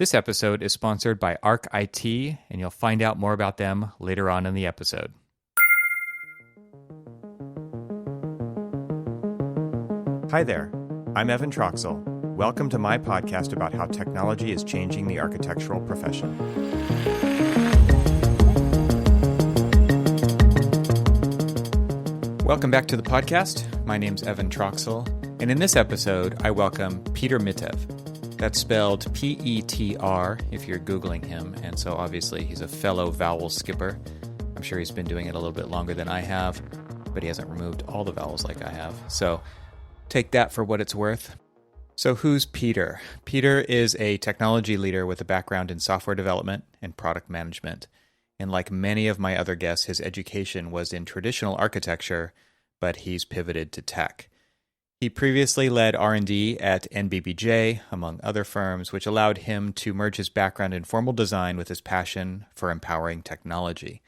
This episode is sponsored by Arc IT, and you'll find out more about them later on in the episode. Hi there, I'm Evan Troxel. Welcome to my podcast about how technology is changing the architectural profession. Welcome back to the podcast. My name's Evan Troxel, and in this episode, I welcome Petr Mitev. That's spelled P-E-T-R if you're Googling him, and so obviously he's a fellow vowel skipper. I'm sure he's been doing it a little bit longer than I have, but he hasn't removed all the vowels like I have. So take that for what it's worth. So who's Petr? Petr is a technology leader with a background in software development and product management. And like many of my other guests, his education was in traditional architecture, but he's pivoted to tech. He previously led R&D at NBBJ, among other firms, which allowed him to merge his background in formal design with his passion for empowering technology.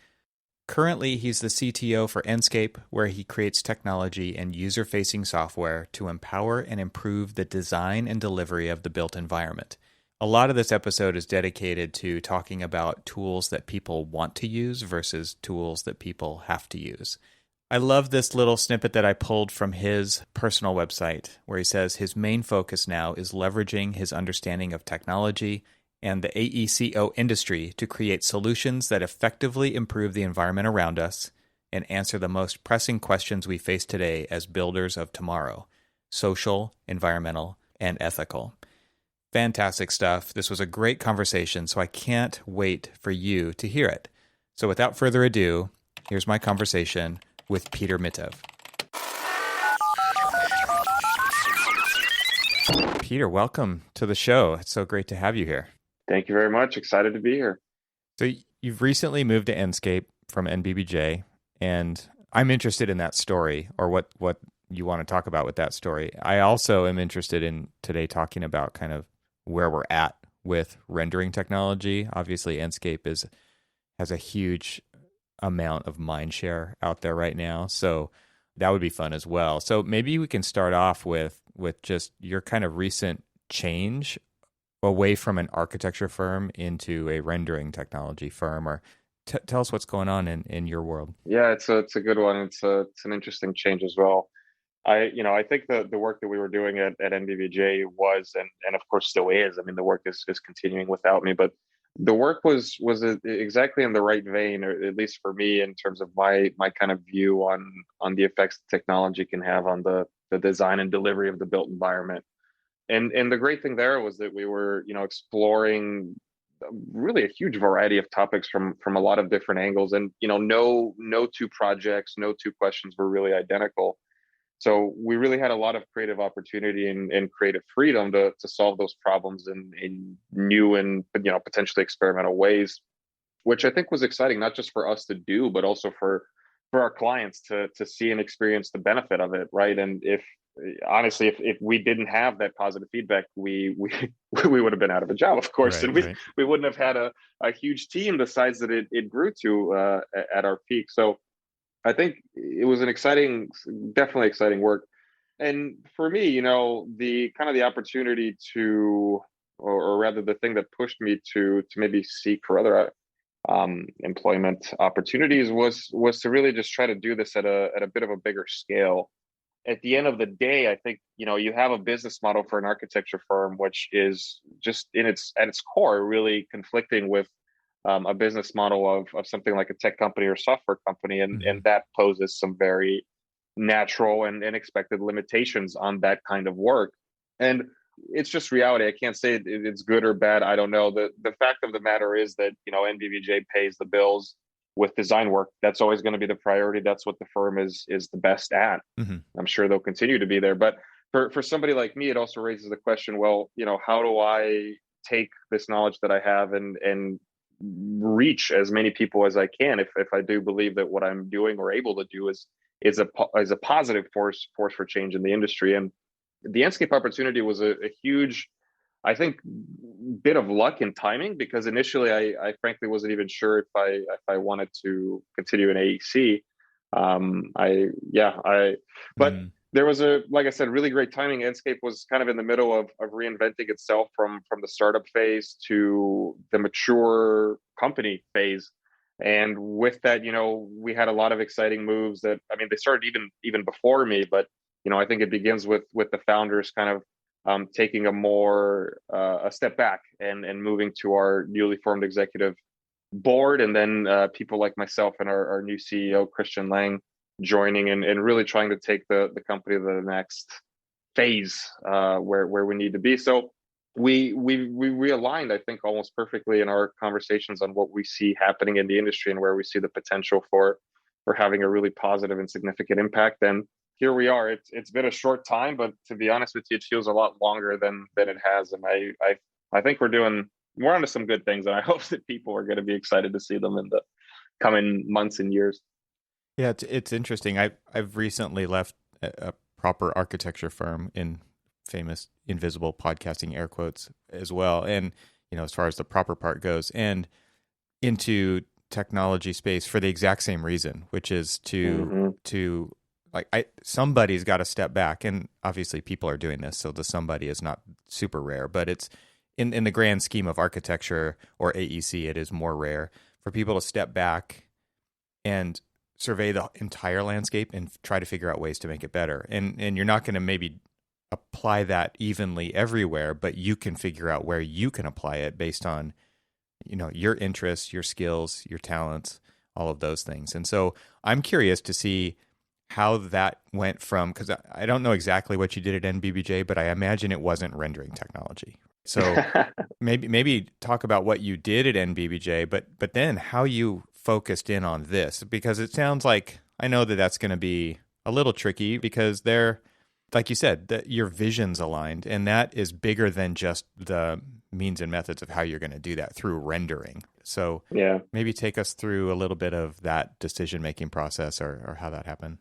Currently, he's the CTO for Enscape, where he creates technology and user-facing software to empower and improve the design and delivery of the built environment. A lot of this episode is dedicated to talking about tools that people want to use versus tools that people have to use. I love this little snippet that I pulled from his personal website, where he says his main focus now is leveraging his understanding of technology and the AECO industry to create solutions that effectively improve the environment around us and answer the most pressing questions we face today as builders of tomorrow: social, environmental, and ethical. Fantastic stuff. This was a great conversation, so I can't wait for you to hear it. So without further ado, here's my conversation with Petr Mitev. Petr, welcome to the show. It's so great to have you here. Thank you very much. Excited to be here. So you've recently moved to Enscape from NBBJ, and I'm interested in that story, or what you want to talk about with that story. I also am interested in today talking about kind of where we're at with rendering technology. Obviously, Enscape has a huge amount of mind share out there right now, so that would be fun as well. So maybe we can start off with just your kind of recent change away from an architecture firm into a rendering technology firm, or tell us what's going on in your world. Yeah, it's a good one. It's an interesting change as well. I think the work that we were doing at NBBJ was and of course still is. I mean, the work is continuing without me, but the work was exactly in the right vein, or at least for me, in terms of my kind of view on the effects technology can have on the design and delivery of the built environment. And the great thing there was that we were, exploring really a huge variety of topics from a lot of different angles. And, no two projects, no two questions were really identical. So we really had a lot of creative opportunity and creative freedom to solve those problems in new and, potentially experimental ways, which I think was exciting, not just for us to do, but also for our clients to see and experience the benefit of it. Right. And if we didn't have that positive feedback, we would have been out of a job, of course. Right, and we wouldn't have had a huge team the size that it grew to at our peak. So I think it was definitely exciting work. And for me, the opportunity or rather the thing that pushed me to maybe seek for other employment opportunities was to really just try to do this at a bit of a bigger scale. At the end of the day, I think, you have a business model for an architecture firm, which is just at its core, really conflicting with a business model of something like a tech company or software company. And that poses some very natural and expected limitations on that kind of work. And it's just reality. I can't say it's good or bad. I don't know. The fact of the matter is that, NBBJ pays the bills with design work. That's always going to be the priority. That's what the firm is the best at. Mm-hmm. I'm sure they'll continue to be there. But for somebody like me, it also raises the question, well, how do I take this knowledge that I have and reach as many people as I can if I do believe that what I'm doing or able to do is a positive force for change in the industry. And the Enscape opportunity was a huge, I think, bit of luck and timing, because initially I frankly wasn't even sure if I wanted to continue in AEC. there was like I said, really great timing. Enscape was kind of in the middle of reinventing itself from the startup phase to the mature company phase. And with that, we had a lot of exciting moves that, I mean, they started even before me, but I think it begins with the founders kind of taking a step back and moving to our newly formed executive board, and then people like myself and our new CEO Christian Lang joining and really trying to take the company to the next phase where we need to be. So we realigned, I think, almost perfectly in our conversations on what we see happening in the industry and where we see the potential for having a really positive and significant impact. And here we are. It's been a short time, but to be honest with you, it feels a lot longer than it has. And I think we're onto some good things, and I hope that people are going to be excited to see them in the coming months and years. Yeah, it's interesting. I've recently left a proper architecture firm, in famous invisible podcasting air quotes as well, and as far as the proper part goes, and into technology space for the exact same reason, which is to like somebody's got to step back, and obviously people are doing this, so the somebody is not super rare, but it's in the grand scheme of architecture or AEC, it is more rare for people to step back and survey the entire landscape and try to figure out ways to make it better. And you're not going to maybe apply that evenly everywhere, but you can figure out where you can apply it based on, your interests, your skills, your talents, all of those things. And so I'm curious to see how that went from, because I don't know exactly what you did at NBBJ, but I imagine it wasn't rendering technology. So maybe talk about what you did at NBBJ, but then how you focused in on this, because it sounds like, I know that that's going to be a little tricky because they're, like you said, that your vision's aligned, and that is bigger than just the means and methods of how you're going to do that through rendering. So yeah, maybe take us through a little bit of that decision-making process or how that happened.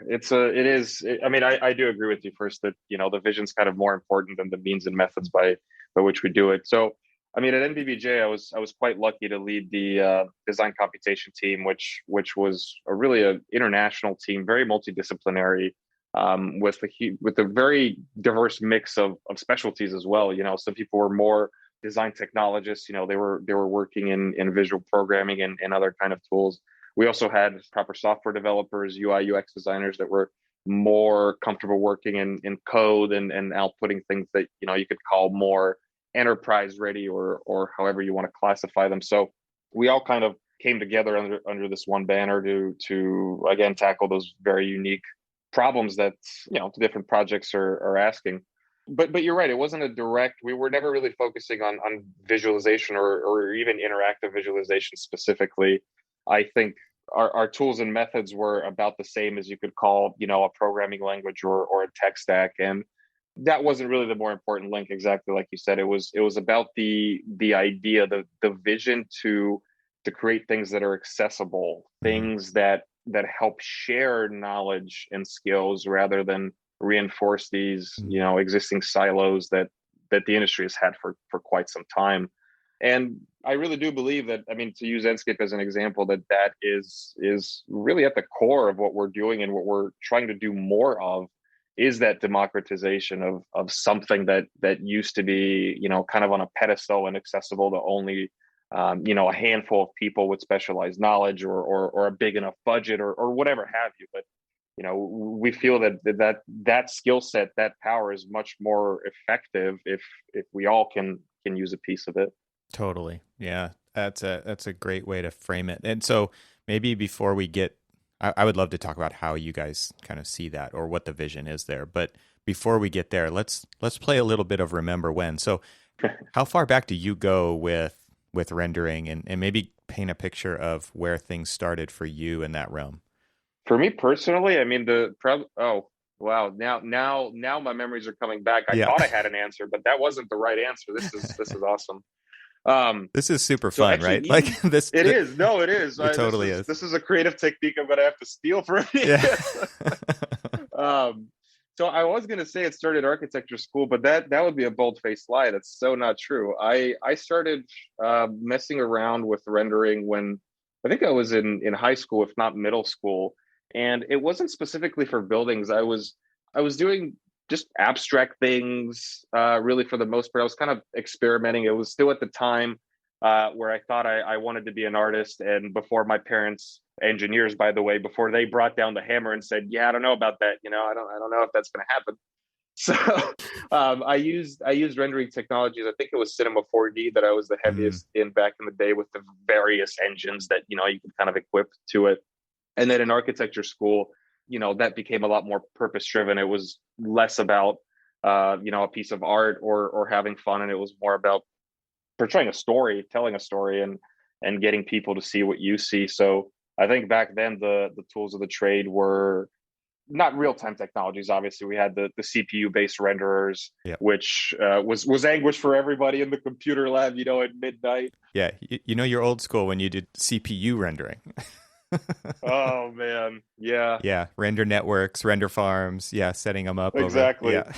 I mean, I do agree with you first that, the vision's kind of more important than the means and methods by which we do it. So, I mean, at NBBJ, I was quite lucky to lead the design computation team, which was really an international team, very multidisciplinary, with a very diverse mix of specialties as well. Some people were more design technologists. They were working in visual programming and other kind of tools. We also had proper software developers, UI, UX designers that were more comfortable working in code and outputting things that, you could call more enterprise ready or however you want to classify them. So we all kind of came together under this one banner to again tackle those very unique problems that, the different projects are asking. But you're right, it wasn't a direct, we were never really focusing on visualization or even interactive visualization specifically. I think our tools and methods were about the same as you could call, a programming language or a tech stack. And that wasn't really the more important link, exactly like you said. It was about the idea, the vision to create things that are accessible, things that help share knowledge and skills rather than reinforce these, existing silos that the industry has had for quite some time. And I really do believe that, I mean, to use Enscape as an example, that is really at the core of what we're doing and what we're trying to do more of, is that democratization of something that used to be, kind of on a pedestal and accessible to only, a handful of people with specialized knowledge or a big enough budget or whatever have you. But, we feel that skill set, that power is much more effective if we all can use a piece of it. Totally. Yeah. That's a great way to frame it. And so maybe before we get, I would love to talk about how you guys kind of see that or what the vision is there. But before we get there, let's play a little bit of Remember When. So how far back do you go with rendering and maybe paint a picture of where things started for you in that realm? For me personally, I mean, oh, wow. Now my memories are coming back. I thought I had an answer, but that wasn't the right answer. This is awesome. This is super fun, actually, right? Like this. It is. No, it is. It totally is. This is a creative technique I'm going to have to steal from you. Yeah. So I was going to say it started architecture school, but that would be a bold-faced lie. That's so not true. I started messing around with rendering when I think I was in high school, if not middle school. And it wasn't specifically for buildings. I was doing just abstract things, really for the most part. I was kind of experimenting. It was still at the time where I thought I wanted to be an artist, and before my parents, engineers by the way, before they brought down the hammer and said, "Yeah, I don't know about that. I don't know if that's going to happen." So I used rendering technologies. I think it was Cinema 4D that I was the Mm, heaviest in back in the day, with the various engines that you could kind of equip to it. And then in architecture school, that became a lot more purpose driven. It was less about a piece of art or having fun, and it was more about portraying a story, telling a story, and getting people to see what you see. So I think back then the tools of the trade were not real time technologies. Obviously, we had the CPU based renderers, yeah. which was anguish for everybody in the computer lab, at midnight. Yeah. You're old school when you did CPU rendering. Oh man, yeah, Yeah. Render networks, render farms. Yeah. Setting them up over. exactly. Yeah.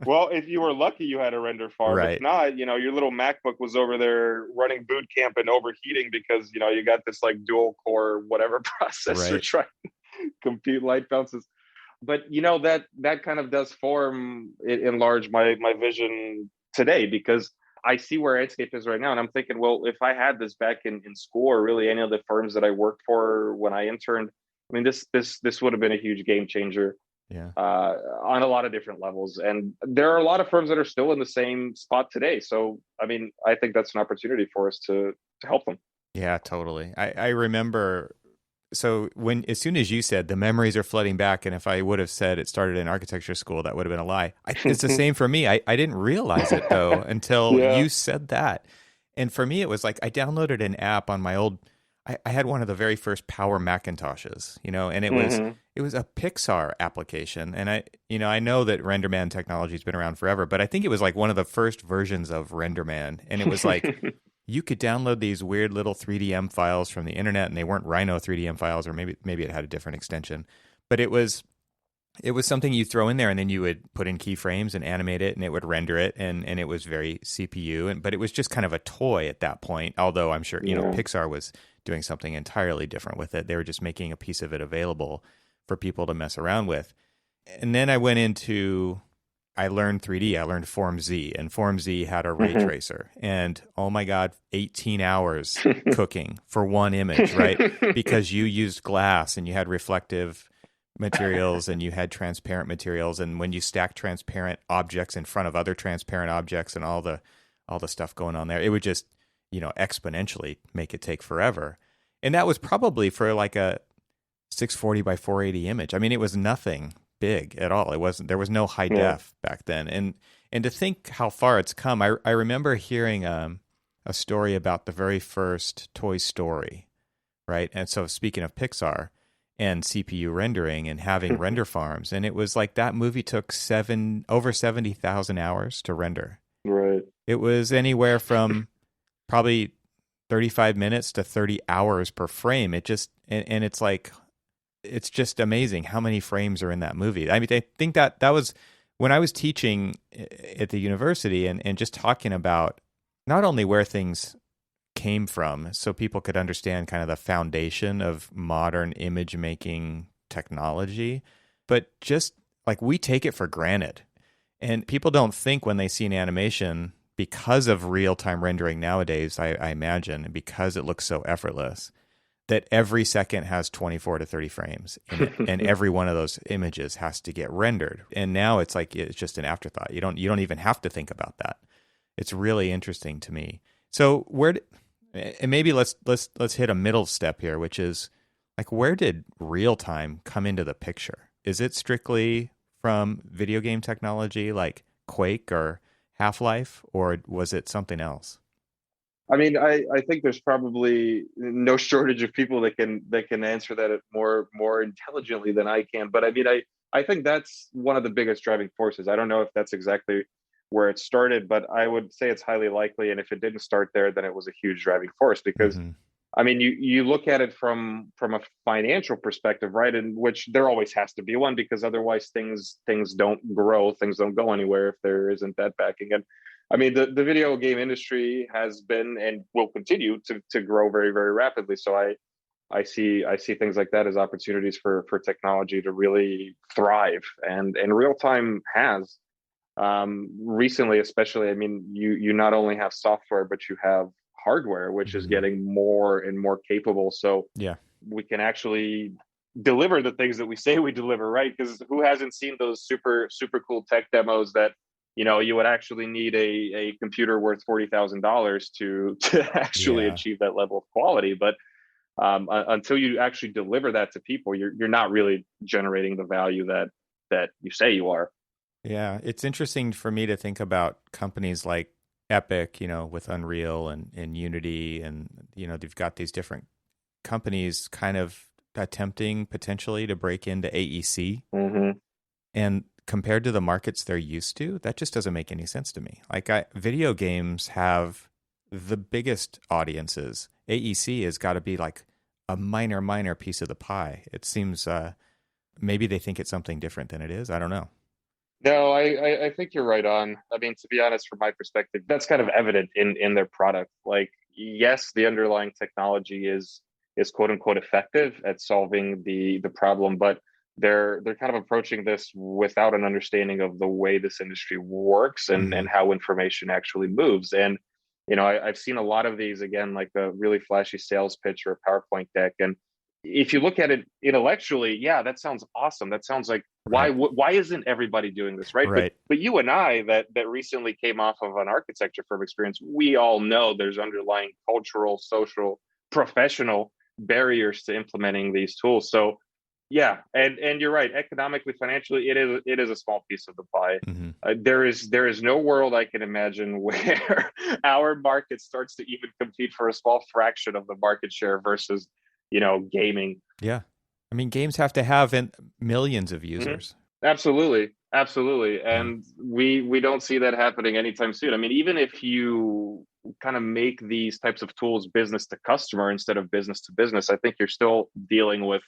Well, if you were lucky, you had a render farm. If Right. not, your little MacBook was over there running boot camp and overheating because you got this like dual core whatever processor Right. trying to compute light bounces. But that kind of does form, in large, my vision today, because I see where Enscape is right now, and I'm thinking, well, if I had this back in school, or really any of the firms that I worked for when I interned, I mean, this would have been a huge game changer Yeah. on a lot of different levels. And there are a lot of firms that are still in the same spot today. So, I mean, I think that's an opportunity for us to help them. Yeah, totally. I remember. So as soon as you said the memories are flooding back, and if I would have said it started in architecture school, that would have been a lie. It's the same for me. I didn't realize it though until Yeah. you said that. And for me, it was like I downloaded an app on my old. I had one of the very first Power Macintoshes, and it was Hmm. it was a Pixar application. And I know that RenderMan technology has been around forever, but I think it was like one of the first versions of RenderMan, and it was like you could download these weird little 3DM files from the internet, and they weren't Rhino 3DM files, or maybe it had a different extension, but it was something you throw in there, and then you would put in keyframes and animate it, and it would render it, and it was very CPU, but it was just kind of a toy at that point. Although I'm sure Yeah. Pixar was doing something entirely different with it. They were just making a piece of it available for people to mess around with. And then I learned 3D. I learned Form Z, and Form Z had a ray Hmm. tracer. And oh my God, 18 hours cooking for one image, right? Because you used glass and you had reflective materials and you had transparent materials. And when you stack transparent objects in front of other transparent objects and all the stuff going on there, it would just, exponentially make it take forever. And that was probably for like a 640 by 480 image. I mean, it was nothing big at all. There was no high Yeah. def back then. And to think how far it's come, I remember hearing a story about the very first Toy Story, right? And so speaking of Pixar and CPU rendering and having render farms, and it was like that movie took over 70,000 hours to render. Right. It was anywhere from probably 35 minutes to 30 hours per frame. And it's like it's just amazing how many frames are in that movie. I mean, I think that was when I was teaching at the university and just talking about not only where things came from, so people could understand kind of the foundation of modern image making technology, but just like we take it for granted. And people don't think when they see an animation, because of real time rendering nowadays, I imagine, and because it looks so effortless, that every second has 24 to 30 frames in it, and every one of those images has to get rendered. And now it's like it's just an afterthought. You don't even have to think about that. It's really interesting to me. So and maybe let's hit a middle step here, which is like, where did real time come into the picture? Is it strictly from video game technology like Quake or Half-Life, or was it something else? I mean, I think there's probably no shortage of people that can answer that more intelligently than I can. But I mean, I think that's one of the biggest driving forces. I don't know if that's exactly where it started, but I would say it's highly likely. And if it didn't start there, then it was a huge driving force, because Mm-hmm. I mean, you look at it from a financial perspective, right? In which there always has to be one, because otherwise things don't grow, things don't go anywhere if there isn't that backing. And I mean, the video game industry has been and will continue to grow very, very rapidly. So I see things like that as opportunities for technology to really thrive, and real time has recently, especially. I mean, you not only have software, but you have hardware, which is Mhm. getting more and more capable. So Yeah. we can actually deliver the things that we say we deliver, right? Because who hasn't seen those super cool tech demos that you would actually need a computer worth $40,000 to actually Yeah. achieve that level of quality. But until you actually deliver that to people, you're not really generating the value that you say you are. Yeah. It's interesting for me to think about companies like Epic, with Unreal and Unity, and they've got these different companies kind of attempting potentially to break into AEC. Hmm. And compared to the markets they're used to, that just doesn't make any sense to me. Like, video games have the biggest audiences. AEC has got to be like a minor piece of the pie. It seems maybe they think it's something different than it is. I don't know. No, I think you're right on. I mean, to be honest, from my perspective, that's kind of evident in their product. Like, yes, the underlying technology is quote unquote effective at solving the problem, but they're kind of approaching this without an understanding of the way this industry works Hmm. and how information actually moves. And I've seen a lot of these, again, like a really flashy sales pitch or a PowerPoint deck, and if you look at it intellectually, yeah, that sounds awesome. That sounds like Right. why isn't everybody doing this, right? But Right. but you and I that recently came off of an architecture firm experience, we all know there's underlying cultural, social, professional barriers to implementing these tools. So yeah, and you're right. Economically, financially, it is a small piece of the pie. Hmm. There is no world I can imagine where our market starts to even compete for a small fraction of the market share versus gaming. Yeah. I mean, games have to have millions of Hmm. users. Absolutely, absolutely, Yeah. and we don't see that happening anytime soon. I mean, even if you kind of make these types of tools business to customer instead of business to business, I think you're still dealing with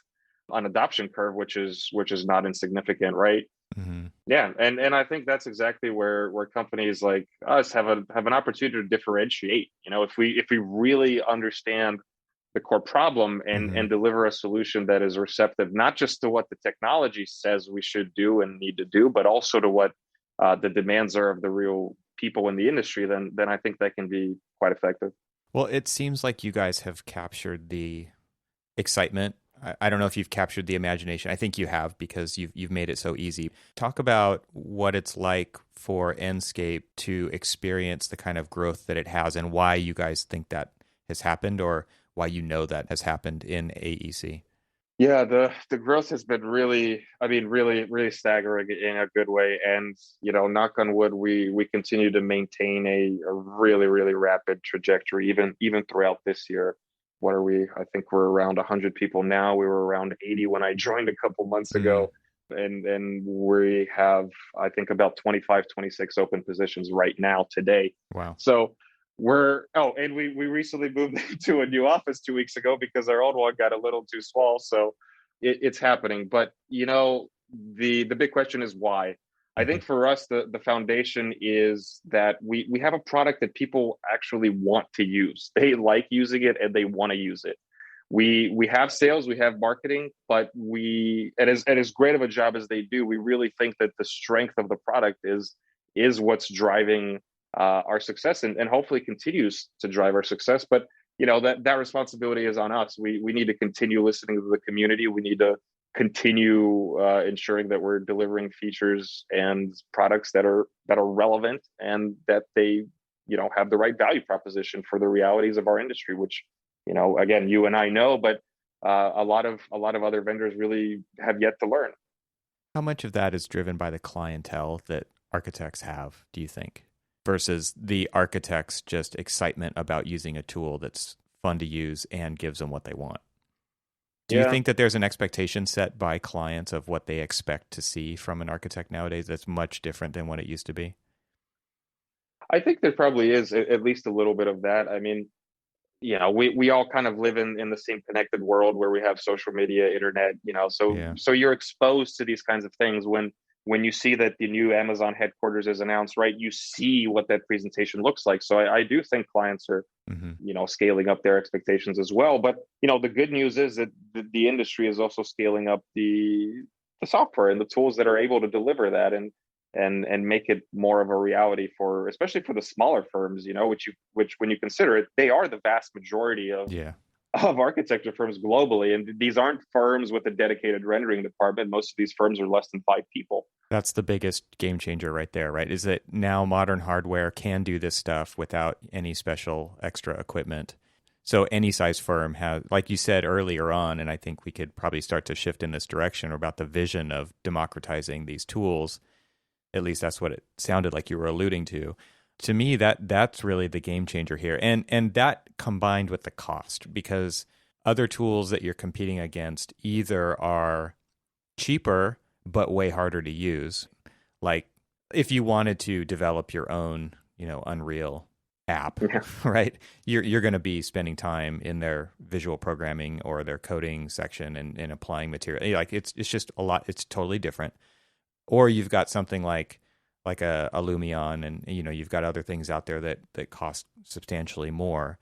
an adoption curve, which is not insignificant, right? Hmm. Yeah, and I think that's exactly where companies like us have an opportunity to differentiate. If we really understand the core problem and Hmm. deliver a solution that is receptive not just to what the technology says we should do and need to do, but also to what the demands are of the real people in the industry, then I think that can be quite effective. Well, it seems like you guys have captured the excitement. I don't know if you've captured the imagination. I think you have because you've made it so easy. Talk about what it's like for Enscape to experience the kind of growth that it has, and why you guys think that has happened, or why that has happened in AEC. Yeah, the growth has been really, I mean, really staggering in a good way. And knock on wood, we continue to maintain a really rapid trajectory, even throughout this year. What are we? I think we're around 100 people now. We were around 80 when I joined a couple months Mm, ago, and we have, I think, about 25, 26 open positions right now today. wow. So and we recently moved to a new office 2 weeks ago because our old one got a little too small. So it's happening. But the big question is why. I Hmm. think for us, the foundation is that we have a product that people actually want to use. They like using it and they want to use it. We have sales, we have marketing, but and as great of a job as they do, we really think that the strength of the product is what's driving our success, and hopefully continues to drive our success. But that responsibility is on us. We need to continue listening to the community. We need to continue ensuring that we're delivering features and products that are relevant, and that they have the right value proposition for the realities of our industry, which again, you and I know, but a lot of other vendors really have yet to learn. How much of that is driven by the clientele that architects have, do you think, versus the architects' just excitement about using a tool that's fun to use and gives them what they want? Do you Yeah, think that there's an expectation set by clients of what they expect to see from an architect nowadays that's much different than what it used to be? I think there probably is at least a little bit of that. I mean, we all kind of live in the same connected world where we have social media, internet, so Yeah. so you're exposed to these kinds of things when when you see that the new Amazon headquarters is announced, right, you see what that presentation looks like. So I do think clients are, scaling up their expectations as well. But, the good news is that the industry is also scaling up the software and the tools that are able to deliver that and make it more of a reality for, especially for the smaller firms, which when you consider it, they are the vast majority of architecture firms globally. And these aren't firms with a dedicated rendering department. Most of these firms are less than 5 people. That's the biggest game changer right there, right? Is that now modern hardware can do this stuff without any special extra equipment. So any size firm has, like you said earlier on, and I think we could probably start to shift in this direction about the vision of democratizing these tools. At least that's what it sounded like you were alluding to. To me, that's really the game changer here. And that combined with the cost, because other tools that you're competing against either are cheaper but way harder to use. Like if you wanted to develop your own, Unreal app, right? You're going to be spending time in their visual programming or their coding section and applying material. Like it's just a lot. It's totally different. Or you've got something like a Lumion, and you've got other things out there that cost substantially more,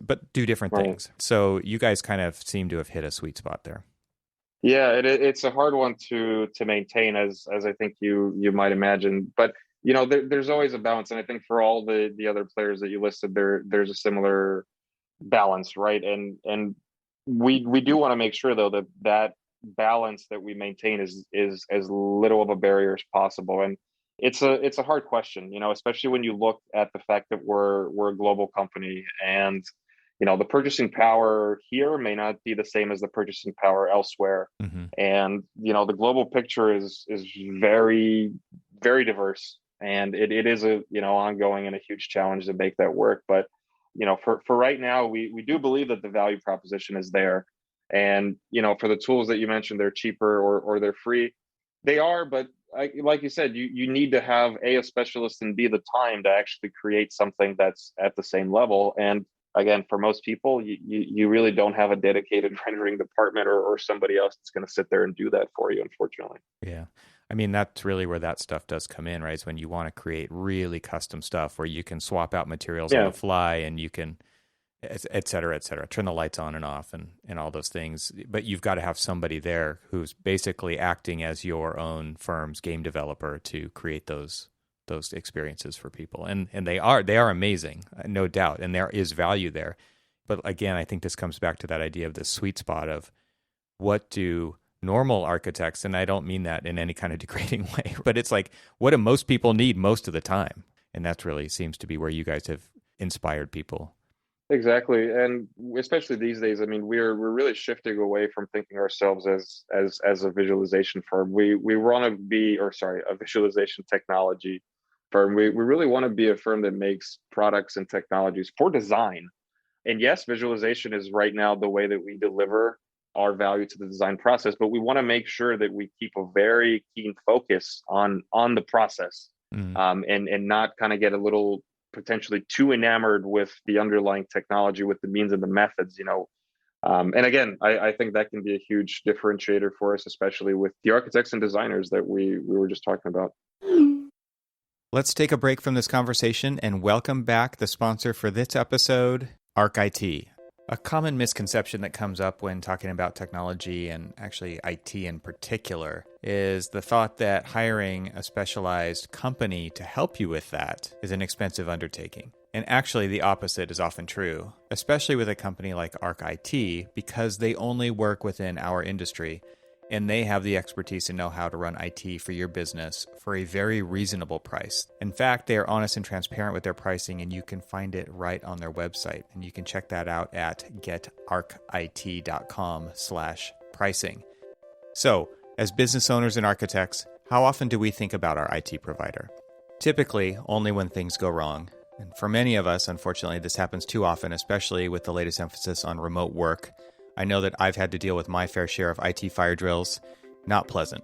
but do different things. So you guys kind of seem to have hit a sweet spot there. Yeah, it's a hard one to maintain, as I think you might imagine. But there's always a balance, and I think for all the other players that you listed, there's a similar balance, right? And we do want to make sure though that balance that we maintain is as little of a barrier as possible. And it's a hard question, especially when you look at the fact that we're a global company, and the purchasing power here may not be the same as the purchasing power elsewhere. And the global picture is very, very diverse, and it is a ongoing and a huge challenge to make that work. But for right now, we do believe that the value proposition is there. And for the tools that you mentioned, they're cheaper or they're free. They are, but like you said, you need to have a specialist and B, the time to actually create something that's at the same level. And again, for most people, you really don't have a dedicated rendering department or somebody else that's going to sit there and do that for you, unfortunately. Yeah. I mean, that's really where that stuff does come in, right? It's when you want to create really custom stuff where you can swap out materials on the fly, and you can, et cetera, turn the lights on and off and all those things. But you've got to have somebody there who's basically acting as your own firm's game developer to create those experiences for people. And they are amazing, no doubt. And there is value there. But again, I think this comes back to that idea of the sweet spot of what do normal architects, and I don't mean that in any kind of degrading way, but it's like, what do most people need most of the time? And that really seems to be where you guys have inspired people. Exactly. And especially these days, I mean, we're really shifting away from thinking ourselves as a visualization firm. We want to be, a visualization technology firm. We really want to be a firm that makes products and technologies for design. And yes, visualization is right now the way that we deliver our value to the design process, but we want to make sure that we keep a very keen focus on the process, and not kind of get a little potentially too enamored with the underlying technology, with the means and the methods, and again, I think that can be a huge differentiator for us, especially with the architects and designers that we were just talking about. Let's take a break from this conversation and welcome back the sponsor for this episode, ArcIT. A common misconception that comes up when talking about technology, and actually IT in particular, is the thought that hiring a specialized company to help you with that is an expensive undertaking. And actually the opposite is often true, especially with a company like ArcIT, because they only work within our industry and they have the expertise and know-how to run IT for your business for a very reasonable price. In fact, they are honest and transparent with their pricing, and you can find it right on their website. And you can check that out at getarcit.com/pricing. So, as business owners and architects, how often do we think about our IT provider? Typically, only when things go wrong. And for many of us, unfortunately, this happens too often, especially with the latest emphasis on remote work. I know that I've had to deal with my fair share of IT fire drills. Not pleasant.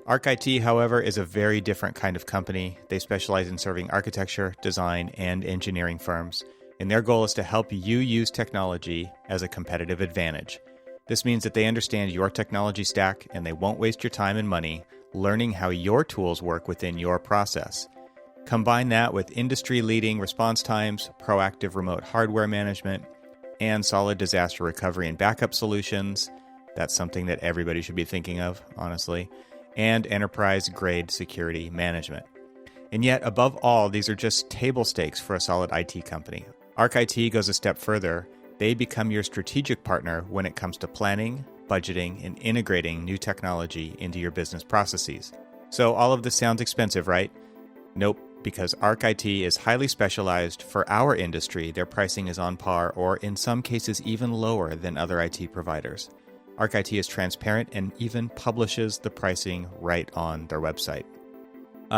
ArcIT, however, is a very different kind of company. They specialize in serving architecture, design, and engineering firms, and their goal is to help you use technology as a competitive advantage. This means that they understand your technology stack, and they won't waste your time and money, learning how your tools work within your process. Combine that with industry-leading response times, proactive remote hardware management, and solid disaster recovery and backup solutions. That's something that everybody should be thinking of, honestly. And enterprise-grade security management. And yet, above all, these are just table stakes for a solid IT company. Arc IT goes a step further. They become your strategic partner when it comes to planning, budgeting, and integrating new technology into your business processes. So all of this sounds expensive, right? Nope, because Arc IT is highly specialized for our industry. Their pricing is on par, or in some cases even lower than other IT providers. Arc IT is transparent and even publishes the pricing right on their website.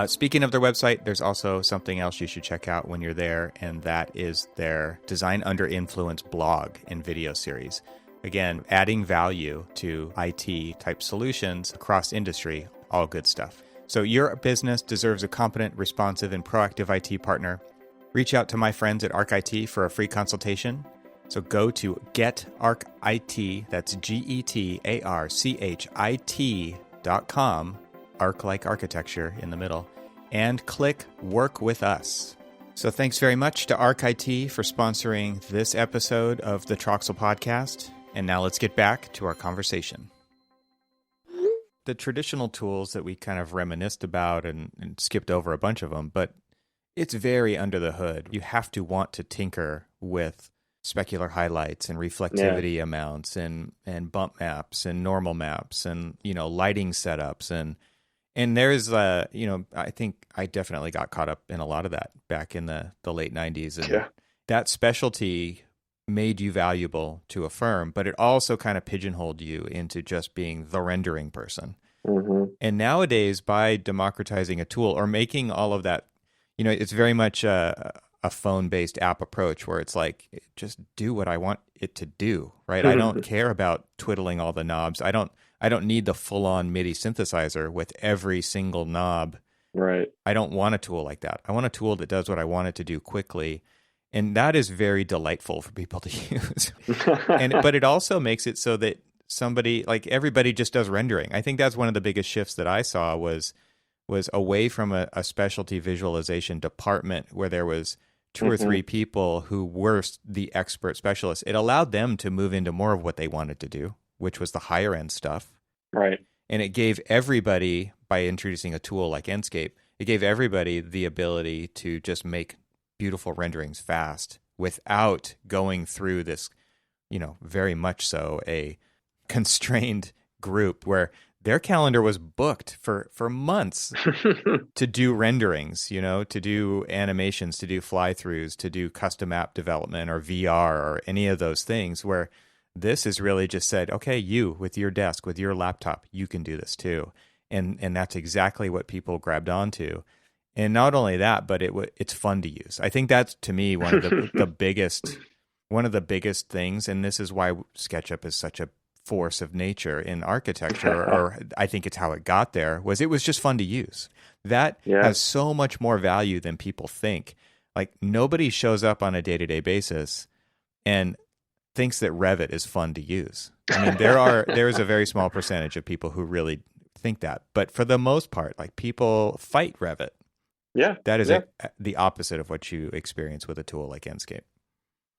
Speaking of their website, there's also something else you should check out when you're there, and that is their Design Under Influence blog and video series. Again, adding value to IT-type solutions across industry, all good stuff. So your business deserves a competent, responsive, and proactive IT partner. Reach out to my friends at Arc IT for a free consultation. So go to getarchit, that's getarchit.com, arc like architecture in the middle, and click Work with Us. So thanks very much to Arc IT for sponsoring this episode of the Troxel Podcast. And now let's get back to our conversation. The traditional tools that we kind of reminisced about and skipped over a bunch of them, but it's very under the hood. You have to want to tinker with specular highlights and reflectivity amounts and bump maps and normal maps and, lighting setups. And there's, I think I definitely got caught up in a lot of that back in the late 90s. And that specialty made you valuable to a firm, but it also kind of pigeonholed you into just being the rendering person. Mm-hmm. And nowadays, by democratizing a tool or making all of that, it's very much a phone-based app approach where it's like, just do what I want it to do, right? I don't care about twiddling all the knobs. I don't need the full-on MIDI synthesizer with every single knob. Right. I don't want a tool like that. I want a tool that does what I want it to do quickly. And that is very delightful for people to use. But it also makes it so that somebody, like everybody just does rendering. I think that's one of the biggest shifts that I saw was away from a specialty visualization department where there was two or three people who were the expert specialists. It allowed them to move into more of what they wanted to do, which was the higher end stuff. Right. And it gave everybody, by introducing a tool like Enscape, it gave everybody the ability to just make beautiful renderings fast without going through this, very much so a constrained group where their calendar was booked for months to do renderings, to do animations, to do fly-throughs, to do custom app development or VR or any of those things, where this is really just said, okay, you with your desk, with your laptop, you can do this too. And that's exactly what people grabbed onto. And not only that, but it's fun to use. I think that's, to me, one of the biggest things, and this is why SketchUp is such a force of nature in architecture, or I think it's how it got there, it was just fun to use. That has so much more value than people think. Like, nobody shows up on a day-to-day basis and thinks that Revit is fun to use. I mean, there is a very small percentage of people who really think that, but for the most part, like, people fight Revit. Yeah, that is the opposite of what you experience with a tool like Enscape.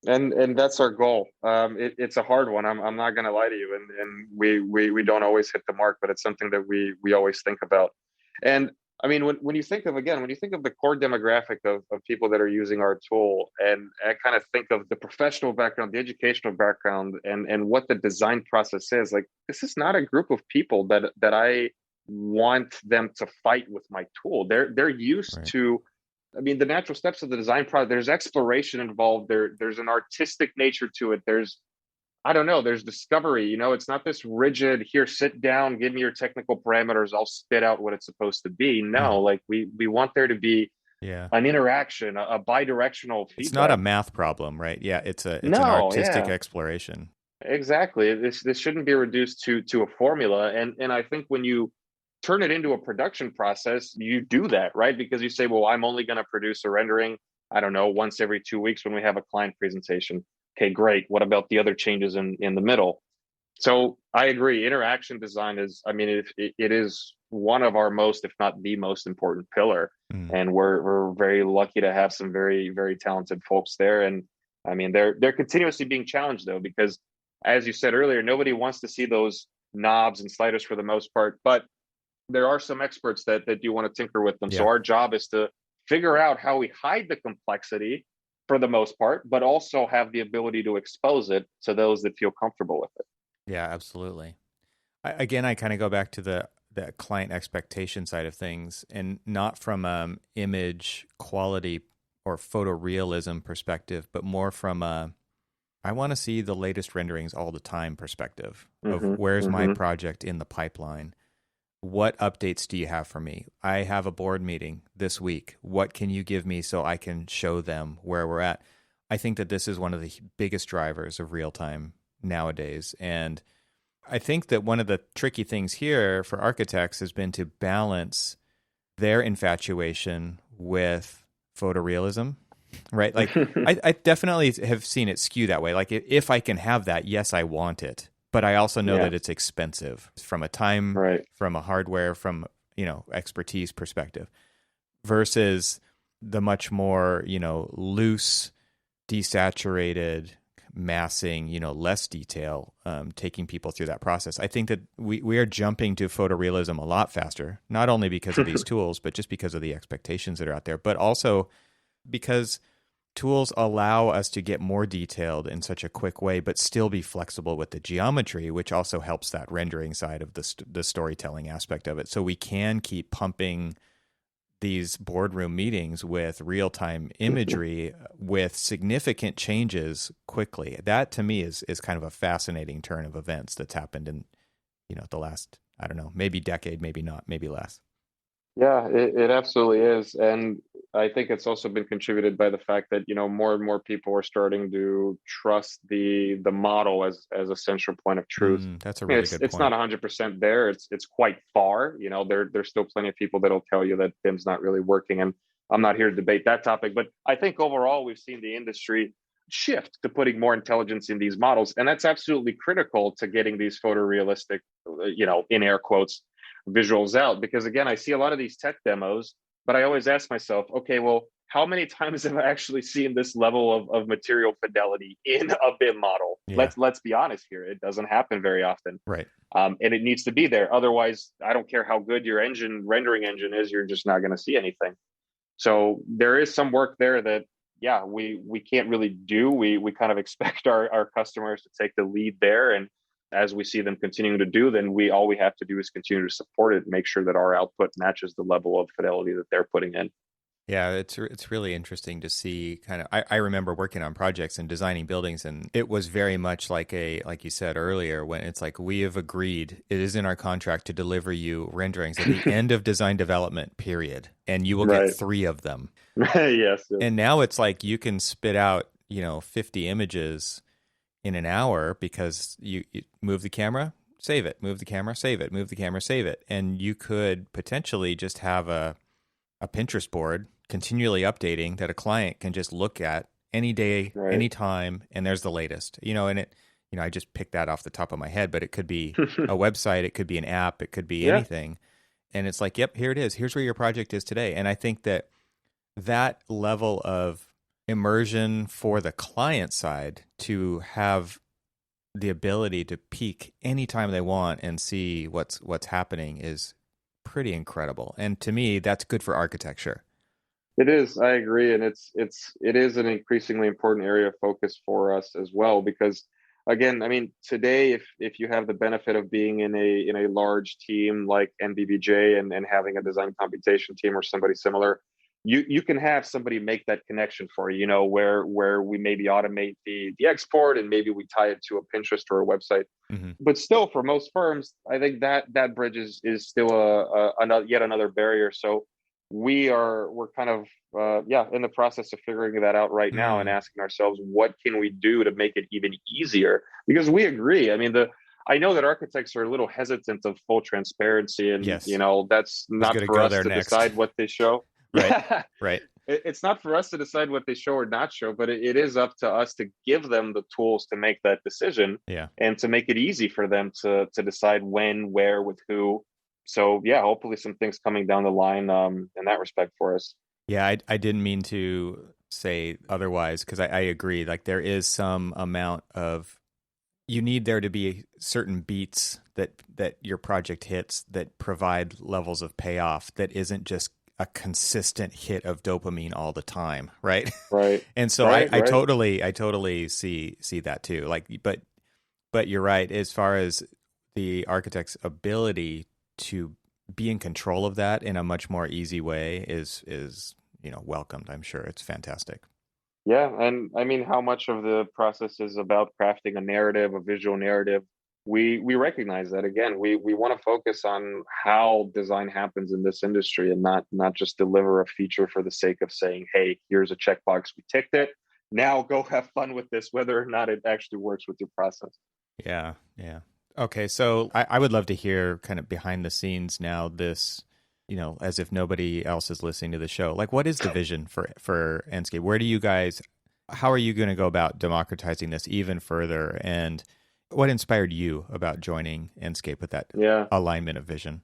And that's our goal. It's a hard one. I'm not going to lie to you, and we don't always hit the mark, but it's something that we always think about. And I mean, when you think of the core demographic of people that are using our tool, and I kind of think of the professional background, the educational background, and what the design process is, like, this is not a group of people that I want them to fight with my tool. They're used to, I mean, the natural steps of the design process. There's exploration involved. There's an artistic nature to it. There's discovery. It's not this rigid, here, sit down, give me your technical parameters, I'll spit out what it's supposed to be. No, like we want there to be an interaction, a bi-directional feedback. It's not a math problem, right? Yeah, it's an artistic exploration. Exactly. This shouldn't be reduced to a formula. And I think when you turn it into a production process, you do that, right? Because you say, well, I'm only going to produce a rendering, I don't know, once every 2 weeks when we have a client presentation. Okay, great. What about the other changes in the middle? So I agree. Interaction design is, I mean, it is one of our most, if not the most important pillar. Mm. And we're very lucky to have some very, very talented folks there. And I mean, they're continuously being challenged though, because as you said earlier, nobody wants to see those knobs and sliders for the most part, but there are some experts that do want to tinker with them. So Yeah. our job is to figure out how we hide the complexity for the most part, but also have the ability to expose it to those that feel comfortable with it. Yeah, absolutely. Again, I kind of go back to the client expectation side of things, and not from image quality or photorealism perspective, but more from I want to see the latest renderings all the time perspective of where's my project in the pipeline. What updates do you have for me? I have a board meeting this week. What can you give me so I can show them where we're at? I think that this is one of the biggest drivers of real time nowadays. And I think that one of the tricky things here for architects has been to balance their infatuation with photorealism, right? Like I definitely have seen it skew that way. Like if I can have that, yes, I want it. But I also know that it's expensive from a time, from a hardware, from, expertise perspective, versus the much more, loose, desaturated, massing, less detail, taking people through that process. I think that we are jumping to photorealism a lot faster, not only because of these tools, but just because of the expectations that are out there, but also because tools allow us to get more detailed in such a quick way, but still be flexible with the geometry, which also helps that rendering side of the storytelling aspect of it. So we can keep pumping these boardroom meetings with real-time imagery with significant changes quickly. That to me is kind of a fascinating turn of events that's happened in, the last, I don't know, maybe decade, maybe not, maybe less. Yeah, it absolutely is. And I think it's also been contributed by the fact that, more and more people are starting to trust the model as a central point of truth. That's a I mean, really good it's not point. 100% there. It's quite far. There's still plenty of people that'll tell you that BIM's not really working. And I'm not here to debate that topic, but I think overall we've seen the industry shift to putting more intelligence in these models. And that's absolutely critical to getting these photorealistic, in air quotes, visuals out. Because again, I see a lot of these tech demos, but I always ask myself, okay, well, how many times have I actually seen this level of material fidelity in a BIM model? Yeah. Let's be honest here. It doesn't happen very often. Right. And it needs to be there. Otherwise, I don't care how good your rendering engine is, you're just not going to see anything. So there is some work there that, we can't really do. We kind of expect our customers to take the lead there. And as we see them continuing to do, then all we have to do is continue to support it and make sure that our output matches the level of fidelity that they're putting in. Yeah, it's really interesting to see kind of, I remember working on projects and designing buildings, and it was very much like you said earlier, when it's like, we have agreed, it is in our contract to deliver you renderings at the end of design development period, and you will get 3 of them. Yes. And now it's like you can spit out, 50 images in an hour because you move the camera, save it, move the camera, save it, move the camera, save it. And you could potentially just have a Pinterest board continually updating that a client can just look at any day, any time, and there's the latest. And it, I just picked that off the top of my head, but it could be a website, it could be an app, it could be anything. And it's like, yep, here it is. Here's where your project is today. And I think that level of immersion for the client side to have the ability to peek anytime they want and see what's happening is pretty incredible. And to me, that's good for architecture. It is. I agree. And it is an increasingly important area of focus for us as well, because again, I mean, today, if you have the benefit of being in a large team like NBBJ and having a design computation team or somebody similar, you can have somebody make that connection for you, where we maybe automate the export and maybe we tie it to a Pinterest or a website. Mm-hmm. But still, for most firms, I think that bridge is still yet another barrier. So we're kind of in the process of figuring that out right now and asking ourselves, what can we do to make it even easier? Because we agree. I mean, I know that architects are a little hesitant of full transparency, and yes. that's not for us to decide what they show. Right. Right. it's not for us to decide what they show or not show, but it is up to us to give them the tools to make that decision, Yeah. and to make it easy for them to decide when, where, with who. So yeah, hopefully some things coming down the line in that respect for us. Yeah, I didn't mean to say otherwise because I agree. Like there is some amount of you need there to be certain beats that your project hits that provide levels of payoff that isn't just a consistent hit of dopamine all the time, right? Right. And so Right. I Right. totally see that too. Like, but you're right as far as the architect's ability to be in control of that in a much more easy way is welcomed. I'm sure it's fantastic. Yeah, and I mean, how much of the process is about crafting a narrative, a visual narrative? We recognize that again. We want to focus on how design happens in this industry, and not just deliver a feature for the sake of saying, "Hey, here's a checkbox, we ticked it. Now go have fun with this," whether or not it actually works with your process. Yeah, yeah. Okay, so I would love to hear kind of behind the scenes now this, as if nobody else is listening to the show. Like what is the vision for Enscape? Where do you guys how are you going to go about democratizing this even further? And what inspired you about joining Enscape with that Yeah, alignment of vision?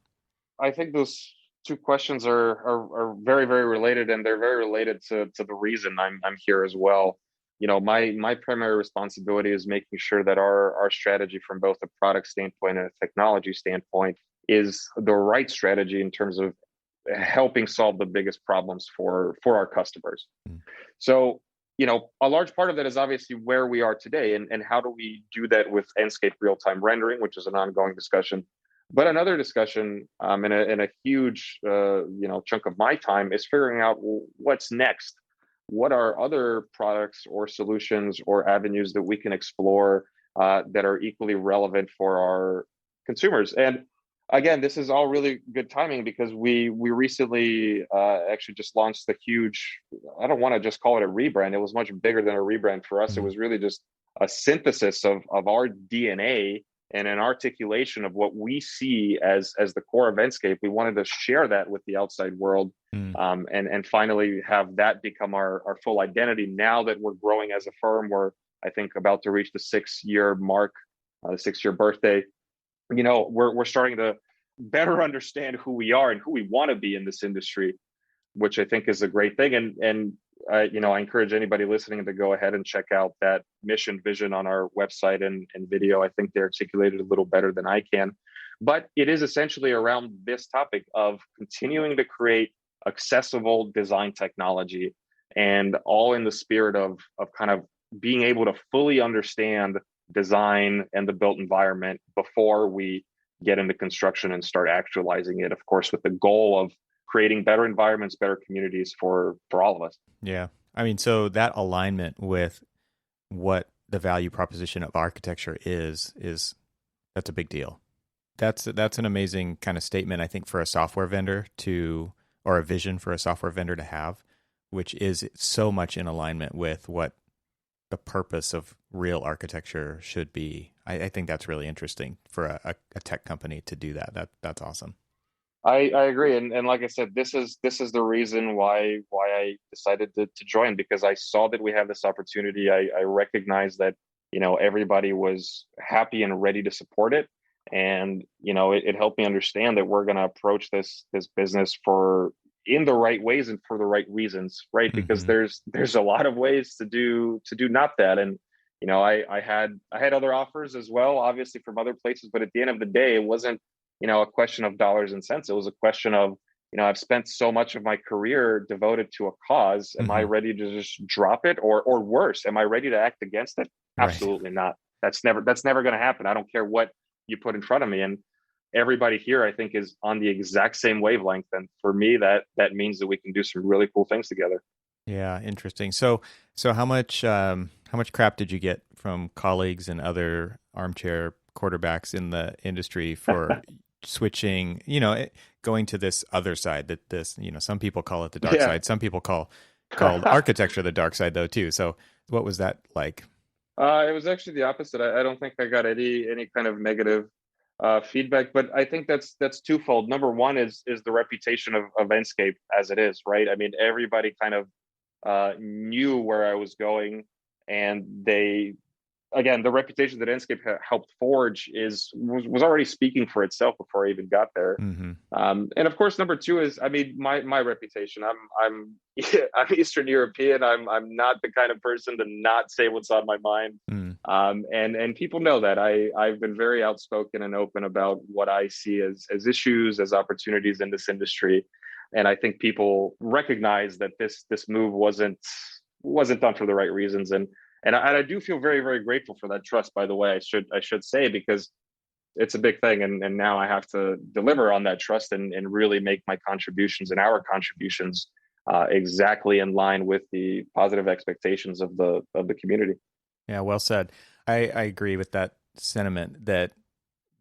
I think those two questions are very, very related, and they're very related to the reason I'm here as well. My primary responsibility is making sure that our strategy from both a product standpoint and a technology standpoint is the right strategy in terms of helping solve the biggest problems for our customers. Mm. So, a large part of that is obviously where we are today, and how do we do that with Enscape real-time rendering, which is an ongoing discussion. But another discussion, and a huge chunk of my time is figuring out, well, what's next. What are other products or solutions or avenues that we can explore that are equally relevant for our consumers? And again, this is all really good timing because we recently actually just launched the huge. I don't want to just call it a rebrand. It was much bigger than a rebrand for us. It Mm. was really just a synthesis of our DNA and an articulation of what we see as the core of Enscape. We wanted to share that with the outside world, Mm. and finally have that become our full identity. Now that we're growing as a firm, we're, I think, about to reach the 6-year mark, the 6-year birthday. We're starting to better understand who we are and who we want to be in this industry, which I think is a great thing. And I encourage anybody listening to go ahead and check out that mission vision on our website and video. I think they're articulated a little better than I can, but it is essentially around this topic of continuing to create accessible design technology, and all in the spirit of kind of being able to fully understand design and the built environment before we get into construction and start actualizing it, of course, with the goal of creating better environments, better communities for all of us. Yeah. I mean, so that alignment with what the value proposition of architecture is that's a big deal. That's an amazing kind of statement, I think, for a software vendor or a vision for a software vendor to have, which is so much in alignment with what the purpose of real architecture should be. I think that's really interesting for a tech company to do that. That's awesome. I agree, and like I said, this is the reason why I decided to join, because I saw that we have this opportunity. I recognized that everybody was happy and ready to support it, and it helped me understand that we're going to approach this business in the right ways and for the right reasons, right? Mm-hmm. Because there's a lot of ways to do not that, and I had other offers as well, obviously from other places, but at the end of the day, it wasn't a question of dollars and cents. It was a question of, I've spent so much of my career devoted to a cause. Am Mm-hmm. I ready to just drop it, or worse, am I ready to act against it? Right. Absolutely not. That's never going to happen. I don't care what you put in front of me. And everybody here, I think, is on the exact same wavelength. And for me, that means that we can do some really cool things together. Yeah, interesting. So how much crap did you get from colleagues and other armchair quarterbacks in the industry for switching, going to this other side that some people call it the dark side. Some people call architecture the dark side though too. So what was that like? It was actually the opposite. I don't think I got any kind of negative feedback, but I think that's twofold. Number one is the reputation of Enscape as it is, right? I mean, everybody kind of knew where I was going, and they, again, the reputation that Enscape helped forge was already speaking for itself before I even got there. Mm-hmm. And of course, number two is, I mean, my reputation. I'm I'm Eastern European. I'm not the kind of person to not say what's on my mind. Mm. And people know that I've been very outspoken and open about what I see as issues, as opportunities in this industry. And I think people recognize that this move wasn't done for the right reasons. And I do feel very, very grateful for that trust, by the way, I should say, because it's a big thing. And now I have to deliver on that trust and really make my contributions and our contributions exactly in line with the positive expectations of the community. Yeah, well said. I agree with that sentiment that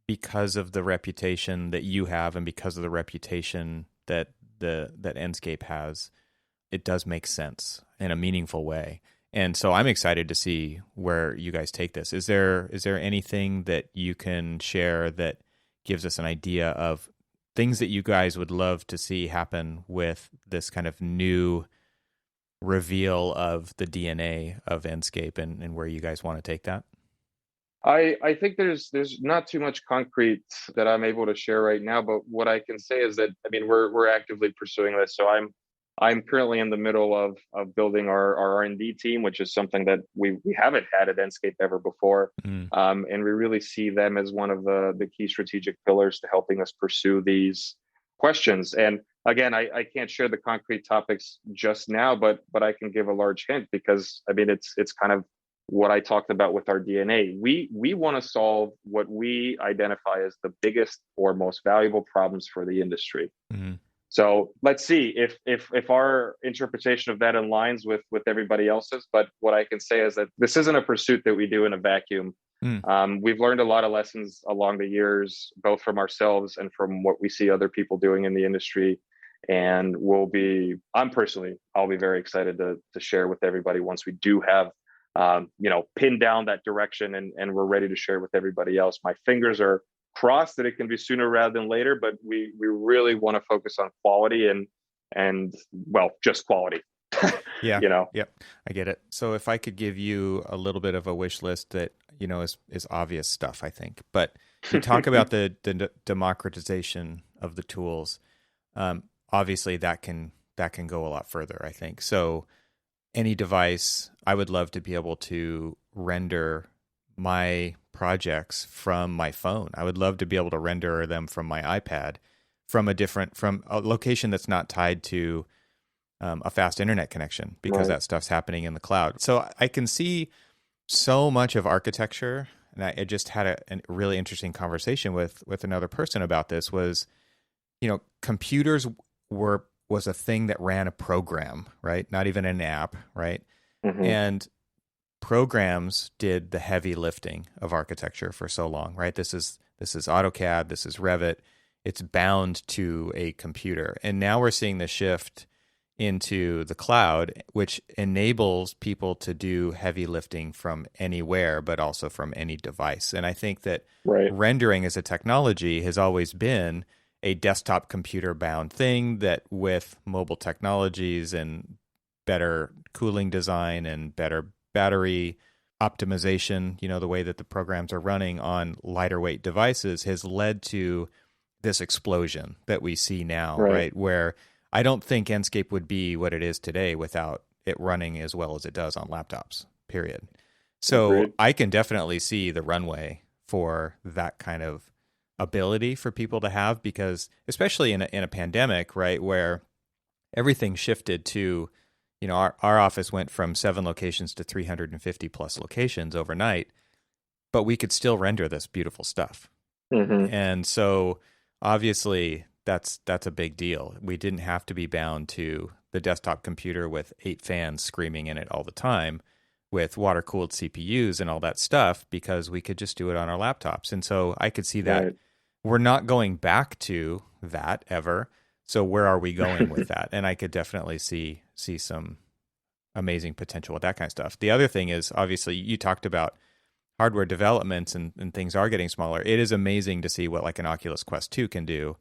because of the reputation that you have and because of the reputation that that Enscape has, it does make sense in a meaningful way. And so I'm excited to see where you guys take this. Is there anything that you can share that gives us an idea of things that you guys would love to see happen with this kind of new reveal of the DNA of Enscape and where you guys want to take that? I think there's not too much concrete that I'm able to share right now, but what I can say is that, I mean, we're actively pursuing this. So I'm currently in the middle of building our R&D team, which is something that we haven't had at Enscape ever before. And we really see them as one of the key strategic pillars to helping us pursue these questions. And again, I can't share the concrete topics just now, but I can give a large hint, because I mean, it's kind of what I talked about with our DNA. We want to solve what we identify as the biggest or most valuable problems for the industry. Mm-hmm. So let's see if our interpretation of that aligns with everybody else's. But what I can say is that this isn't a pursuit that we do in a vacuum. We've learned a lot of lessons along the years, both from ourselves and from what we see other people doing in the industry. And I'll be very excited to share with everybody once we do have, pinned down that direction and we're ready to share with everybody else. My fingers are crossed that it can be sooner rather than later, but we really want to focus on quality and just quality. Yeah. Yep. I get it. So if I could give you a little bit of a wish list that, is obvious stuff, I think, but you talk about the democratization of the tools. Obviously that can go a lot further, I think. So any device, I would love to be able to render my projects from my phone. I would love to be able to render them from my iPad from a location that's not tied to a fast internet connection, because that stuff's happening in the cloud. So I can see so much of architecture, and I just had a really interesting conversation with another person about this. Was, computers was a thing that ran a program, right? Not even an app, right? Mm-hmm. And programs did the heavy lifting of architecture for so long, right? This is AutoCAD, this is Revit. It's bound to a computer. And now we're seeing the shift into the cloud, which enables people to do heavy lifting from anywhere, but also from any device. And I think that rendering as a technology has always been a desktop computer bound thing, that with mobile technologies and better cooling design and better battery optimization, the way that the programs are running on lighter weight devices has led to this explosion that we see now, right? Where I don't think Enscape would be what it is today without it running as well as it does on laptops, period. So Agreed. I can definitely see the runway for that kind of ability for people to have, because especially in a pandemic, right, where everything shifted to, our office went from 7 locations to 350 plus locations overnight, but we could still render this beautiful stuff. Mm-hmm. And so obviously that's a big deal. We didn't have to be bound to the desktop computer with 8 fans screaming in it all the time with water-cooled CPUs and all that stuff, because we could just do it on our laptops. And so I could see that we're not going back to that ever. So where are we going with that? And I could definitely see some amazing potential with that kind of stuff. The other thing is, obviously, you talked about hardware developments and things are getting smaller, it is amazing to see what like an Oculus Quest 2 can do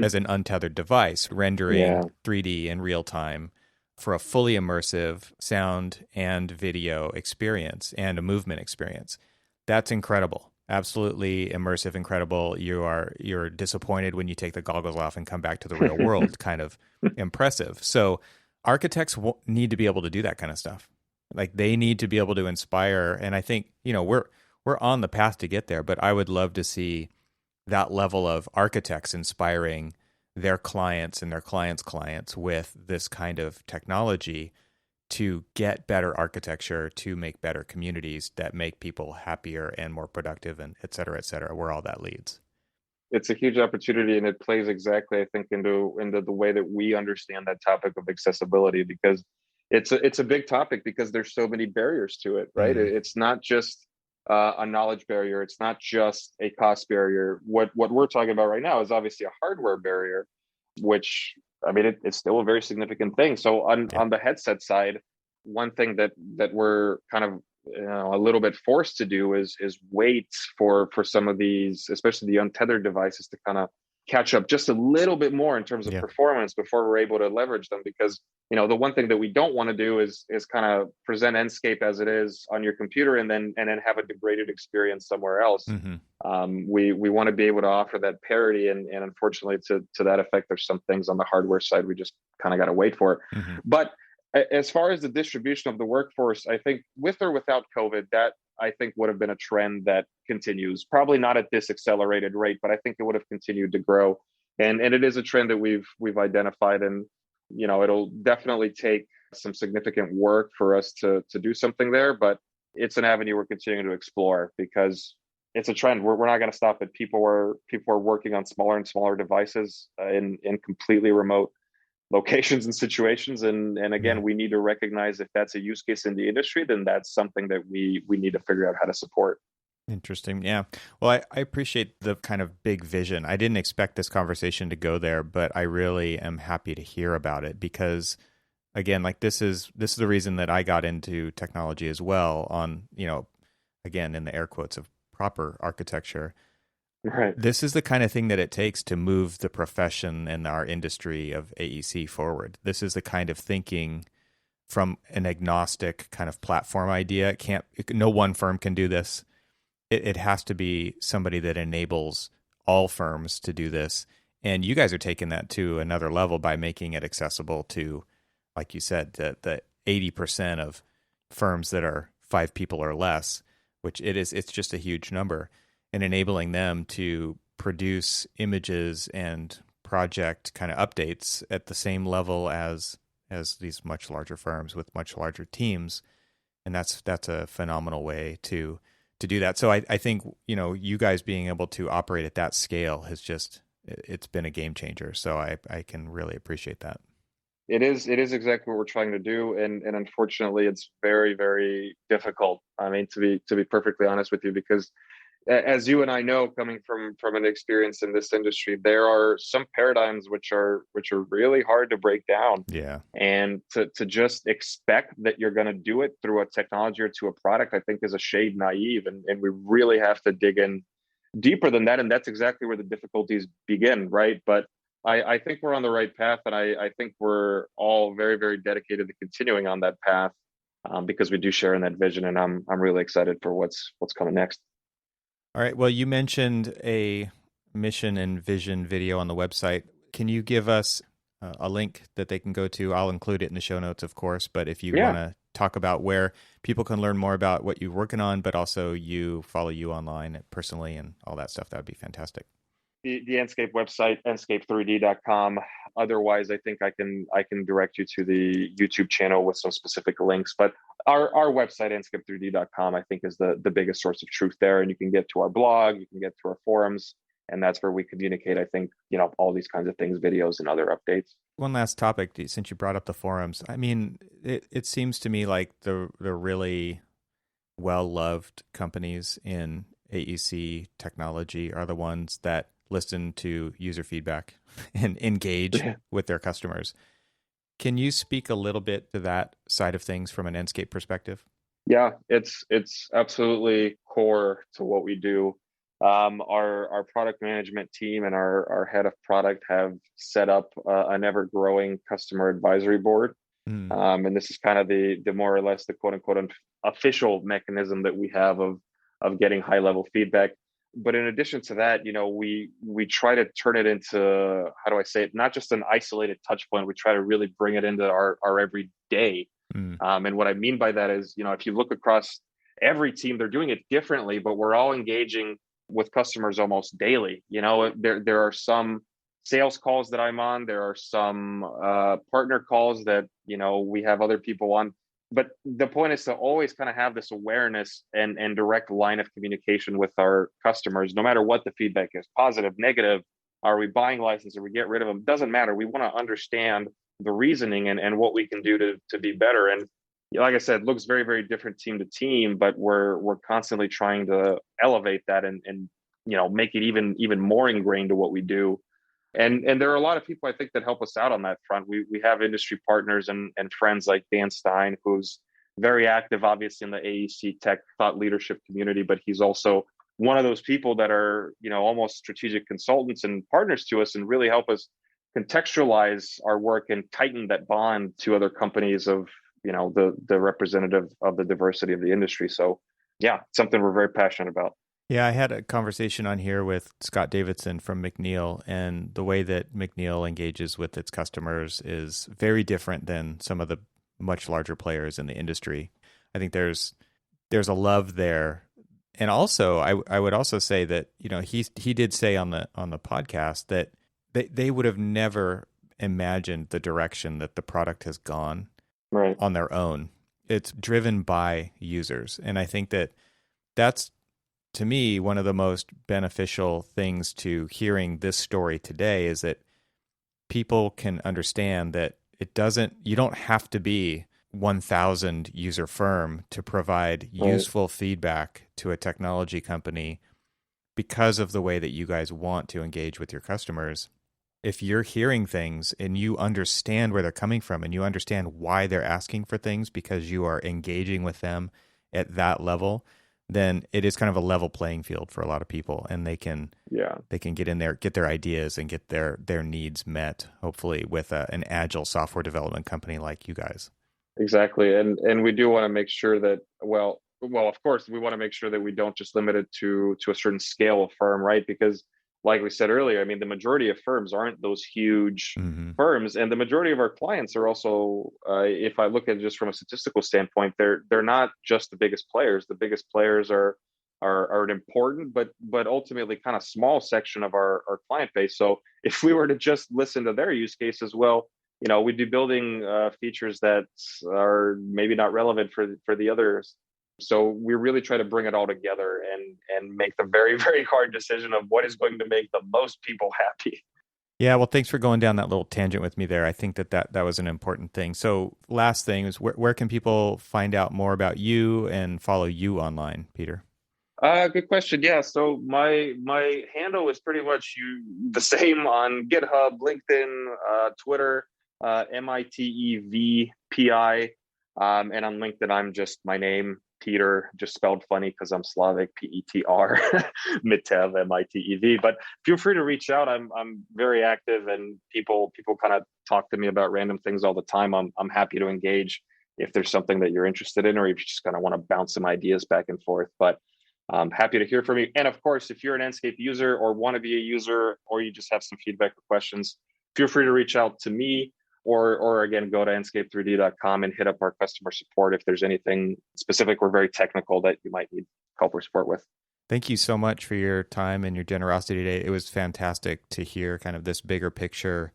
as an untethered device, rendering Yeah. 3D in real time for a fully immersive sound and video experience and a movement experience. That's incredible. Absolutely immersive, incredible. You're disappointed when you take the goggles off and come back to the real world, kind of impressive. So architects need to be able to do that kind of stuff. Like they need to be able to inspire. And I think, we're on the path to get there, but I would love to see that level of architects inspiring their clients and their clients' clients with this kind of technology to get better architecture, to make better communities that make people happier and more productive, and et cetera, where all that leads. It's a huge opportunity, and it plays exactly, I think, into the way that we understand that topic of accessibility, because it's a big topic because there's so many barriers to it, right? Mm-hmm. It's not just a knowledge barrier. It's not just a cost barrier. What we're talking about right now is obviously a hardware barrier, which I mean, it's still a very significant thing. So on the headset side, one thing that we're kind of a little bit forced to do is wait for some of these, especially the untethered devices, to kind of catch up just a little bit more in terms of performance before we're able to leverage them. Because the one thing that we don't want to do is kind of present Enscape as it is on your computer and then have a degraded experience somewhere else. Mm-hmm. We want to be able to offer that parity, and unfortunately to that effect, there's some things on the hardware side we just kind of got to wait for. Mm-hmm. But as far as the distribution of the workforce, I think with or without COVID, that I think would have been a trend that continues, probably not at this accelerated rate, but I think it would have continued to grow. And it is a trend that we've identified, and it'll definitely take some significant work for us to do something there, but it's an avenue we're continuing to explore because it's a trend. We're not going to stop it. People are working on smaller and smaller devices in completely remote locations and situations, and again, we need to recognize if that's a use case in the industry, then that's something that we need to figure out how to support. Interesting. Yeah. Well, I appreciate the kind of big vision. I didn't expect this conversation to go there, but I really am happy to hear about it because, again, like this is the reason that I got into technology as well, on, again, in the air quotes of proper architecture. Right. This is the kind of thing that it takes to move the profession and our industry of AEC forward. This is the kind of thinking from an agnostic kind of platform idea. No one firm can do this. It has to be somebody that enables all firms to do this. And you guys are taking that to another level by making it accessible to, like you said, the 80% of firms that are 5 people or less, which it's just a huge number, and enabling them to produce images and project kind of updates at the same level as these much larger firms with much larger teams. And that's a phenomenal way to do that. So I think, you guys being able to operate at that scale it's been a game changer. So I can really appreciate that. It is exactly what we're trying to do. And unfortunately it's very, very difficult. I mean, to be perfectly honest with you, because as you and I know, coming from an experience in this industry, there are some paradigms which are really hard to break down. Yeah. And to just expect that you're going to do it through a technology or to a product, I think is a shade naive. And we really have to dig in deeper than that. And that's exactly where the difficulties begin, right? But I think we're on the right path. And I think we're all very, very dedicated to continuing on that path because we do share in that vision. And I'm really excited for what's coming next. All right. Well, you mentioned a mission and vision video on the website. Can you give us a link that they can go to? I'll include it in the show notes, of course. But if you want to talk about where people can learn more about what you're working on, but also follow you online personally and all that stuff, that would be fantastic. The Enscape website, enscape3d.com. Otherwise, I think I can direct you to the YouTube channel with some specific links. But our website, enscape3d.com, I think is the biggest source of truth there. And you can get to our blog, you can get to our forums, and that's where we communicate, I think, all these kinds of things, videos and other updates. One last topic, since you brought up the forums. I mean, it seems to me like the really well-loved companies in AEC technology are the ones that listen to user feedback and engage with their customers. Can you speak a little bit to that side of things from an Enscape perspective? Yeah, it's absolutely core to what we do. Our product management team and our head of product have set up an ever growing customer advisory board. And this is kind of the more or less the quote unquote official mechanism that we have of getting high level feedback. But in addition to that, we try to turn it into, how do I say it, not just an isolated touch point. We try to really bring it into our everyday. And what I mean by that is, if you look across every team, they're doing it differently, but we're all engaging with customers almost daily. There are some sales calls that I'm on. There are some partner calls that, we have other people on. But the point is to always kind of have this awareness and direct line of communication with our customers, no matter what the feedback is, positive, negative. Are we buying license? Or we get rid of them? Doesn't matter. We want to understand the reasoning and what we can do to be better. And like I said, it looks very, very different team to team, but we're constantly trying to elevate that and make it even more ingrained to what we do. And there are a lot of people, I think, that help us out on that front. We have industry partners and friends like Dan Stein, who's very active, obviously, in the AEC tech thought leadership community, but he's also one of those people that are, almost strategic consultants and partners to us and really help us contextualize our work and tighten that bond to other companies of, the representative of the diversity of the industry. So yeah, something we're very passionate about. Yeah, I had a conversation on here with Scott Davidson from McNeil, and the way that McNeil engages with its customers is very different than some of the much larger players in the industry. I think there's a love there. And also, I would also say that, he did say on the podcast that they would have never imagined the direction that the product has gone right on their own. It's driven by users. And I think that's, to me, one of the most beneficial things to hearing this story today is that people can understand that you don't have to be 1,000 user firm to provide useful feedback to a technology company because of the way that you guys want to engage with your customers. If you're hearing things and you understand where they're coming from and you understand why they're asking for things because you are engaging with them at that level, then it is kind of a level playing field for a lot of people, and they can get in there, get their ideas, and get their needs met, hopefully with an agile software development company like you guys. Exactly, and we do want to make sure that well, of course, we want to make sure that we don't just limit it to a certain scale of firm, right? Because like we said earlier, I mean, the majority of firms aren't those huge firms, and the majority of our clients are also, if I look at it just from a statistical standpoint, they're not just the biggest players. The biggest players are an important, but ultimately kind of small section of our client base. So if we were to just listen to their use cases, well, we'd be building features that are maybe not relevant for the others. So we really try to bring it all together and make the very, very hard decision of what is going to make the most people happy. Yeah, well, thanks for going down that little tangent with me there. I think that was an important thing. So last thing is, where can people find out more about you and follow you online, Peter? Good question. Yeah, so my handle is pretty much the same on GitHub, LinkedIn, Twitter, MITEVPI. And on LinkedIn, I'm just my name, Peter, just spelled funny because I'm Slavic, Petr, Mitev, Mitev. But feel free to reach out. I'm very active, and people kind of talk to me about random things all the time. I'm happy to engage if there's something that you're interested in, or if you just kind of want to bounce some ideas back and forth. But I'm happy to hear from you. And of course, if you're an Enscape user or want to be a user, or you just have some feedback or questions, feel free to reach out to me. Or again, go to enscape3d.com and hit up our customer support if there's anything specific or very technical that you might need help or support with. Thank you so much for your time and your generosity today. It was fantastic to hear kind of this bigger picture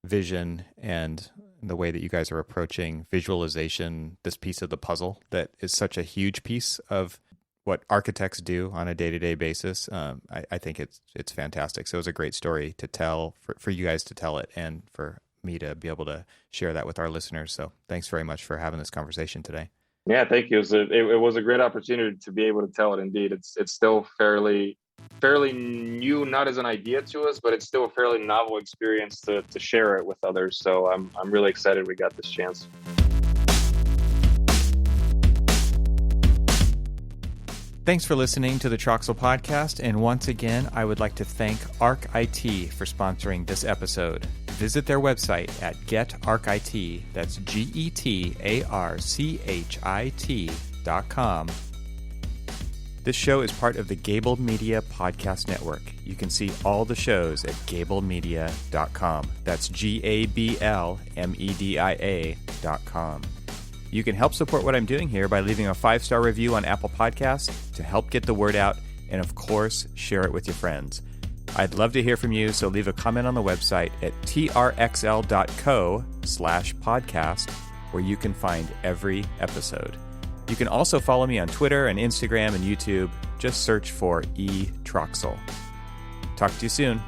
vision and the way that you guys are approaching visualization, this piece of the puzzle that is such a huge piece of what architects do on a day-to-day basis. I think it's fantastic. So it was a great story to tell, for you guys to tell it, and for me to be able to share that with our listeners. So thanks very much for having this conversation today. Yeah, thank you. It was a great opportunity to be able to tell it. Indeed, it's still fairly new, not as an idea to us, but it's still a fairly novel experience to share it with others. So I'm really excited we got this chance. Thanks for listening to the Troxel Podcast, and once again, I would like to thank Arc IT for sponsoring this episode. Visit their website at getarchit, that's getarchit.com. This show is part of the Gable Media Podcast Network. You can see all the shows at gablemedia.com. That's GABLMEDIA.com. You can help support what I'm doing here by leaving a 5-star review on Apple Podcasts to help get the word out, and of course, share it with your friends. I'd love to hear from you, so leave a comment on the website at trxl.co/podcast, where you can find every episode. You can also follow me on Twitter and Instagram and YouTube. Just search for eTroxel. Talk to you soon.